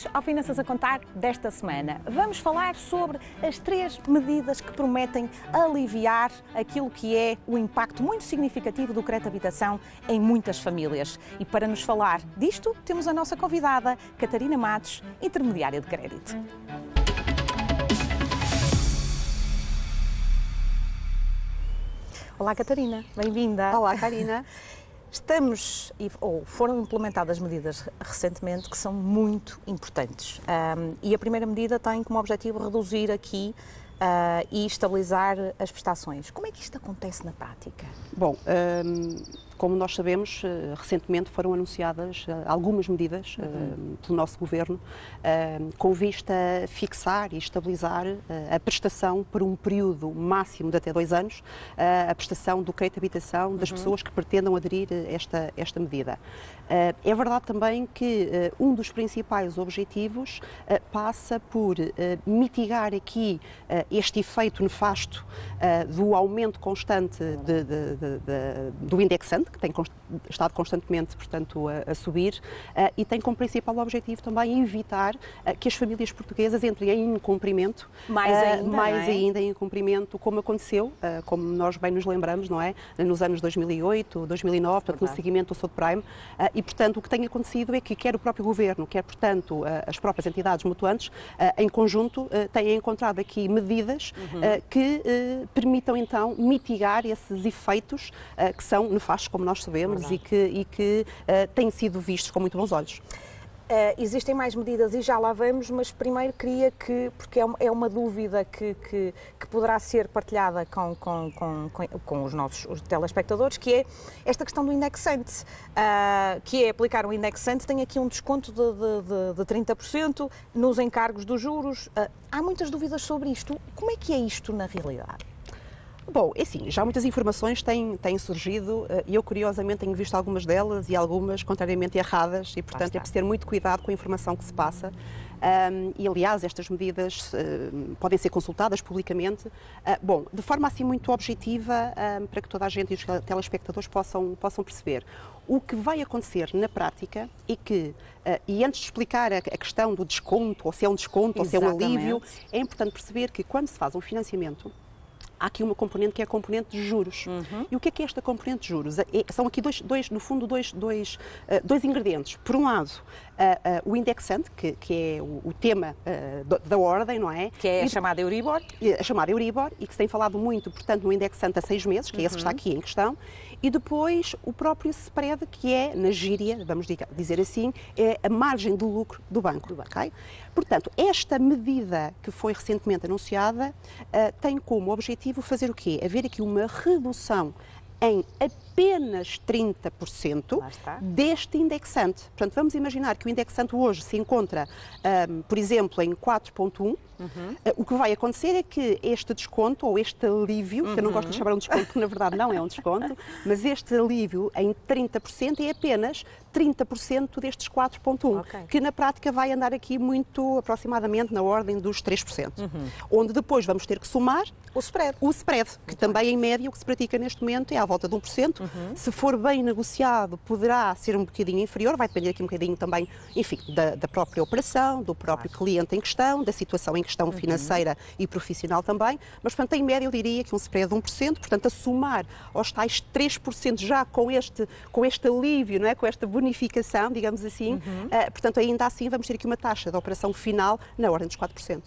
Bem-vindos ao Finanças a Contar desta semana. Vamos falar sobre as 3 medidas que prometem aliviar aquilo que é o impacto muito significativo do crédito de habitação em muitas famílias. E para nos falar disto, temos a nossa convidada, Catarina Matos, intermediária de crédito. Olá, Catarina. Bem-vinda. Olá, Karina. Foram implementadas medidas recentemente que são muito importantes. E a primeira medida tem como objetivo reduzir aqui e estabilizar as prestações. Como é que isto acontece na prática? Bom, como nós sabemos, recentemente foram anunciadas algumas medidas pelo nosso Governo com vista a fixar e estabilizar a prestação por um período máximo de até 2 anos, a prestação do crédito de habitação das pessoas que pretendam aderir a esta medida. É verdade também que um dos principais objetivos passa por mitigar aqui este efeito nefasto do aumento constante do indexante, que tem estado constantemente, portanto, a subir, e tem como principal objetivo também evitar que as famílias portuguesas entrem em incumprimento, mais ainda em incumprimento, como aconteceu, como nós bem nos lembramos, não é? Nos anos 2008, 2009, portanto, no seguimento do subprime, e, portanto, o que tem acontecido é que quer o próprio Governo, quer, portanto, as próprias entidades mutuantes, em conjunto, têm encontrado aqui medidas que permitam, então, mitigar esses efeitos que são nefastos, como nós sabemos, e que têm sido vistos com muito bons olhos. Existem mais medidas e já lá vamos, mas primeiro queria porque é uma dúvida que poderá ser partilhada com os nossos telespectadores, que é esta questão do indexante, que é aplicar um indexante, tem aqui um desconto de 30% nos encargos dos juros. Há muitas dúvidas sobre isto. Como é que é isto na realidade? Bom, é assim, já muitas informações têm surgido e eu, curiosamente, tenho visto algumas delas e algumas contrariamente erradas e, portanto, é preciso ter muito cuidado com a informação que se passa. E, aliás, estas medidas podem ser consultadas publicamente. Bom, de forma assim muito objetiva, para que toda a gente e os telespectadores possam perceber. O que vai acontecer na prática é que, e antes de explicar a questão do desconto, ou se é um desconto, ou se é um alívio, é importante perceber que quando se faz um financiamento, há aqui uma componente que é a componente de juros. E o que é esta componente de juros? São aqui no fundo, dois ingredientes. Por um lado, o indexante, que é o tema da ordem, não é? Que é a chamada Euribor. A chamada Euribor, e que se tem falado muito, portanto, no indexante a 6 meses, que é esse que está aqui em questão. E depois o próprio spread, que é, na gíria, vamos dizer assim, é a margem do lucro do banco. Okay? Portanto, esta medida que foi recentemente anunciada tem como objetivo fazer o quê? Haver aqui uma redução em apenas 30% deste indexante. Portanto, vamos imaginar que o indexante hoje se encontra, por exemplo, em 4,1%. O que vai acontecer é que este desconto, ou este alívio, que eu não gosto de chamar um desconto, porque na verdade não é um desconto, mas este alívio em 30% é apenas 30% destes 4,1%, que na prática vai andar aqui muito aproximadamente na ordem dos 3%. Onde depois vamos ter que somar o spread, que também em média o que se pratica neste momento é à volta de 1%. Se for bem negociado, poderá ser um bocadinho inferior, vai depender aqui um bocadinho também, enfim, da própria operação, do próprio cliente em questão, da situação em questão financeira e profissional também, mas, portanto, em média eu diria que um spread de 1%, portanto, a somar aos tais 3% já com este alívio, não é? Com esta bonificação, digamos assim, portanto, ainda assim vamos ter aqui uma taxa de operação final na ordem dos 4%.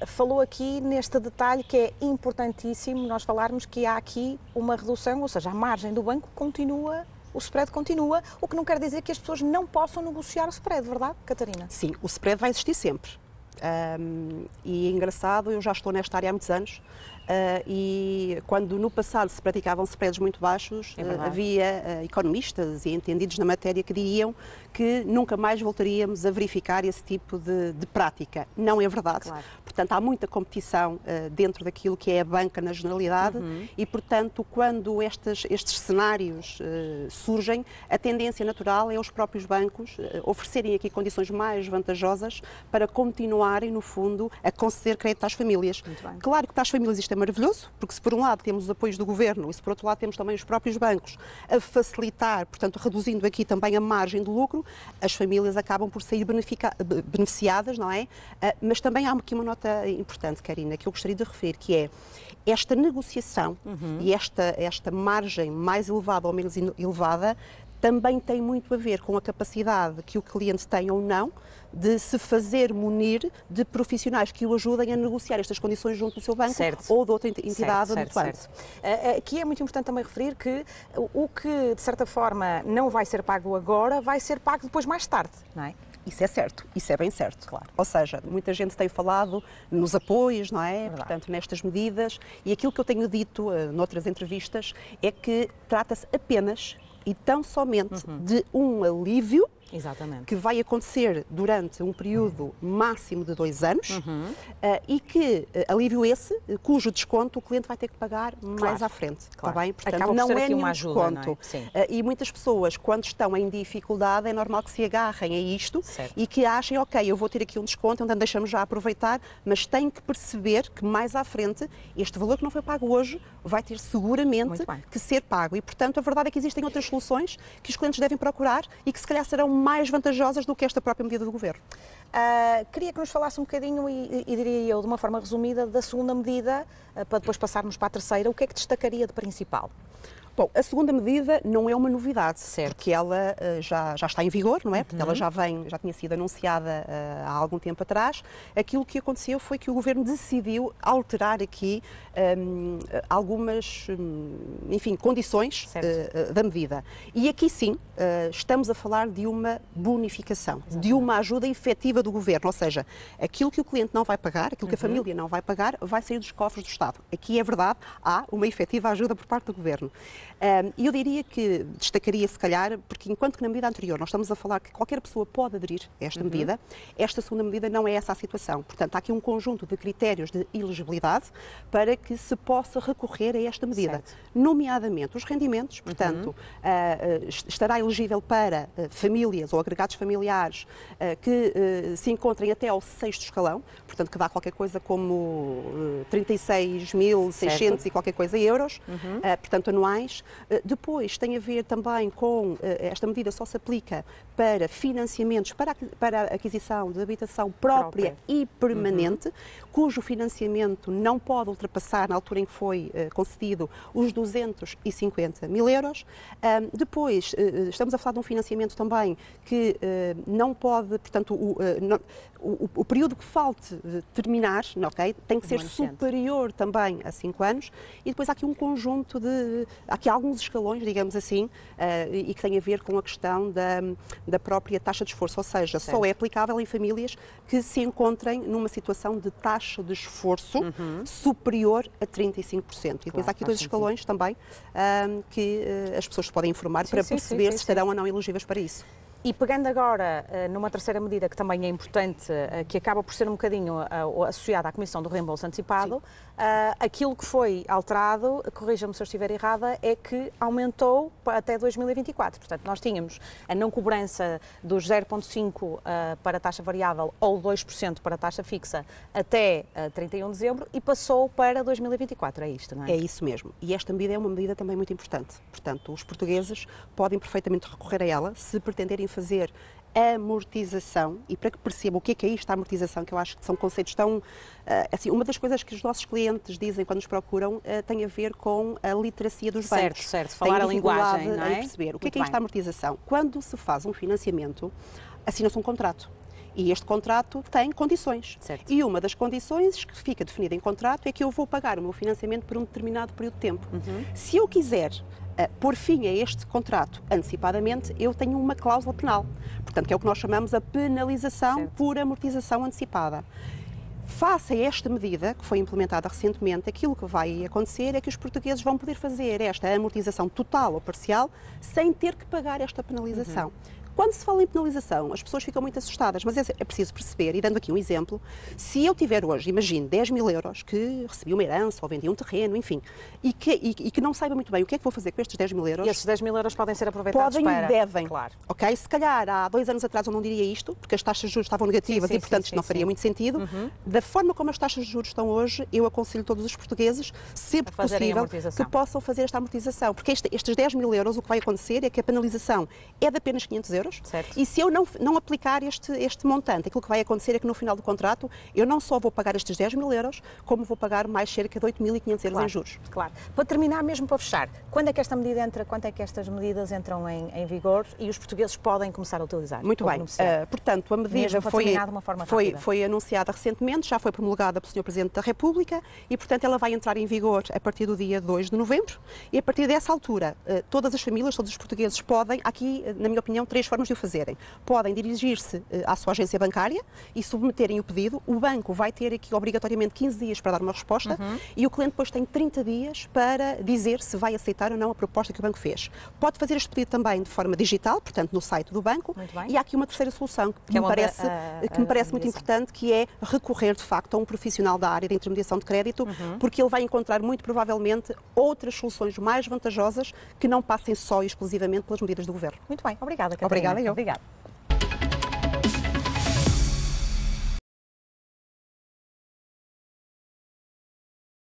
Falou aqui neste detalhe que é importantíssimo nós falarmos que há aqui uma redução, ou seja, a margem do banco continua, o spread continua, o que não quer dizer que as pessoas não possam negociar o spread, verdade, Catarina? Sim, o spread vai existir sempre. E é engraçado, eu já estou nesta área há muitos anos e quando no passado se praticavam spreads muito baixos, havia economistas e entendidos na matéria que diriam que nunca mais voltaríamos a verificar esse tipo de prática. Não é verdade. Claro. Portanto, há muita competição dentro daquilo que é a banca na generalidade e, portanto, quando estes cenários surgem, a tendência natural é os próprios bancos oferecerem aqui condições mais vantajosas para continuarem, no fundo, a conceder crédito às famílias. Claro que para as famílias isto é é maravilhoso, porque se por um lado temos os apoios do Governo e se por outro lado temos também os próprios bancos a facilitar, portanto reduzindo aqui também a margem de lucro, as famílias acabam por sair beneficiadas, não é? Mas também há aqui uma nota importante, Karina, que eu gostaria de referir, que é esta negociação e esta margem mais elevada ou menos elevada também tem muito a ver com a capacidade que o cliente tem ou não de se fazer munir de profissionais que o ajudem a negociar estas condições junto do seu banco ou de outra entidade atuante. Aqui é muito importante também referir que o que, de certa forma, não vai ser pago agora, vai ser pago depois mais tarde, não é? Isso é certo, isso é bem certo, claro. Ou seja, muita gente tem falado nos apoios, não é? Portanto, nestas medidas, e aquilo que eu tenho dito noutras entrevistas é que trata-se apenas e tão somente de um alívio que vai acontecer durante um período máximo de 2 anos e que alívio esse, cujo desconto o cliente vai ter que pagar mais à frente. Está bem? Portanto, não é nenhum desconto. E muitas pessoas, quando estão em dificuldade, é normal que se agarrem a isto e que achem, ok, eu vou ter aqui um desconto, então deixamos já aproveitar, mas têm que perceber que mais à frente este valor que não foi pago hoje vai ter seguramente que ser pago. E, portanto, a verdade é que existem outras soluções que os clientes devem procurar e que se calhar serão mais vantajosas do que esta própria medida do Governo. Queria que nos falasse um bocadinho, e diria eu, de uma forma resumida, da segunda medida, para depois passarmos para a terceira. O que é que destacaria de principal? Bom, a segunda medida não é uma novidade, porque ela já está em vigor, não é? Porque ela já tinha sido anunciada há algum tempo atrás. Aquilo que aconteceu foi que o Governo decidiu alterar aqui algumas, enfim, condições da medida. E aqui sim, estamos a falar de uma bonificação, de uma ajuda efetiva do Governo, ou seja, aquilo que o cliente não vai pagar, aquilo que a família não vai pagar, vai sair dos cofres do Estado. Aqui é verdade, há uma efetiva ajuda por parte do Governo. E eu diria que destacaria, se calhar, porque enquanto que na medida anterior nós estamos a falar que qualquer pessoa pode aderir a esta medida, esta segunda medida não é essa a situação. Portanto, há aqui um conjunto de critérios de elegibilidade para que se possa recorrer a esta medida. Nomeadamente os rendimentos, portanto, estará elegível para famílias ou agregados familiares que se encontrem até ao 6º escalão, portanto, que dá qualquer coisa como 36.600 e qualquer coisa euros, portanto, anuais. Depois tem a ver também com, esta medida só se aplica para financiamentos para a aquisição de habitação própria e permanente, cujo financiamento não pode ultrapassar, na altura em que foi concedido, os 250 mil euros. Depois, estamos a falar de um financiamento também que não pode, portanto, o período que falte terminar, okay, tem que ser superior também a 5 anos. E depois há aqui um conjunto há aqui alguns escalões, digamos assim, e que tem a ver com a questão da própria taxa de esforço, ou seja, só é aplicável em famílias que se encontrem numa situação de taxa de esforço superior a 35%. E depois há aqui 2 escalões também que as pessoas se podem informar para perceber se estarão ou não elegíveis para isso. E pegando agora numa terceira medida que também é importante, que acaba por ser um bocadinho associada à Comissão do Reembolso Antecipado, aquilo que foi alterado, corrija-me se eu estiver errada, é que aumentou até 2024. Portanto, nós tínhamos a não cobrança dos 0,5% para a taxa variável ou 2% para a taxa fixa até 31 de dezembro e passou para 2024, é isto, não é? É isso mesmo. E esta medida é uma medida também muito importante. Portanto, os portugueses podem perfeitamente recorrer a ela se pretenderem fazer amortização, e para que percebam o que é isto, a amortização, que eu acho que são conceitos tão... assim, uma das coisas que os nossos clientes dizem quando nos procuram tem a ver com a literacia dos bancos. Certo, falar a linguagem, não é? Em perceber o que é isto, a amortização. Quando se faz um financiamento, assina-se um contrato. E este contrato tem condições. E uma das condições que fica definida em contrato é que eu vou pagar o meu financiamento por um determinado período de tempo. Se eu quiser pôr fim a este contrato antecipadamente, eu tenho uma cláusula penal. Portanto, que é o que nós chamamos a penalização por amortização antecipada. Face a esta medida, que foi implementada recentemente, aquilo que vai acontecer é que os portugueses vão poder fazer esta amortização total ou parcial sem ter que pagar esta penalização. Quando se fala em penalização, as pessoas ficam muito assustadas, mas é preciso perceber, e dando aqui um exemplo, se eu tiver hoje, imagine, 10 mil euros que recebi uma herança ou vendi um terreno, enfim, e que não saiba muito bem o que é que vou fazer com estes 10 mil euros. E esses 10 mil euros podem ser aproveitados para... Podem e devem. Claro. Ok? Se calhar há 2 anos atrás eu não diria isto, porque as taxas de juros estavam negativas e, portanto, isto não faria muito sentido. Da forma como as taxas de juros estão hoje, eu aconselho todos os portugueses, sempre possível, que possam fazer esta amortização. Porque estes 10 mil euros, o que vai acontecer é que a penalização é de apenas 500 euros. Certo. E se eu não aplicar este montante, aquilo que vai acontecer é que no final do contrato eu não só vou pagar estes 10 mil euros, como vou pagar mais cerca de 8.500 euros em juros. Claro. Para terminar, mesmo para fechar, quando é que esta medida entra, quando é que estas medidas entram em vigor e os portugueses podem começar a utilizar? Muito bem. Portanto, a medida foi anunciada recentemente, já foi promulgada pelo Sr. Presidente da República e, portanto, ela vai entrar em vigor a partir do dia 2 de novembro e, a partir dessa altura, todas as famílias, todos os portugueses podem, aqui, na minha opinião, 3 formas de o fazerem. Podem dirigir-se à sua agência bancária e submeterem o pedido. O banco vai ter aqui, obrigatoriamente, 15 dias para dar uma resposta e o cliente depois tem 30 dias para dizer se vai aceitar ou não a proposta que o banco fez. Pode fazer este pedido também de forma digital, portanto, no site do banco. E há aqui uma terceira solução que me parece muito importante, que é recorrer, de facto, a um profissional da área de intermediação de crédito, porque ele vai encontrar, muito provavelmente, outras soluções mais vantajosas que não passem só e exclusivamente pelas medidas do Governo. Muito bem. Obrigada, Catarina. Obrigada, eu. Obrigada.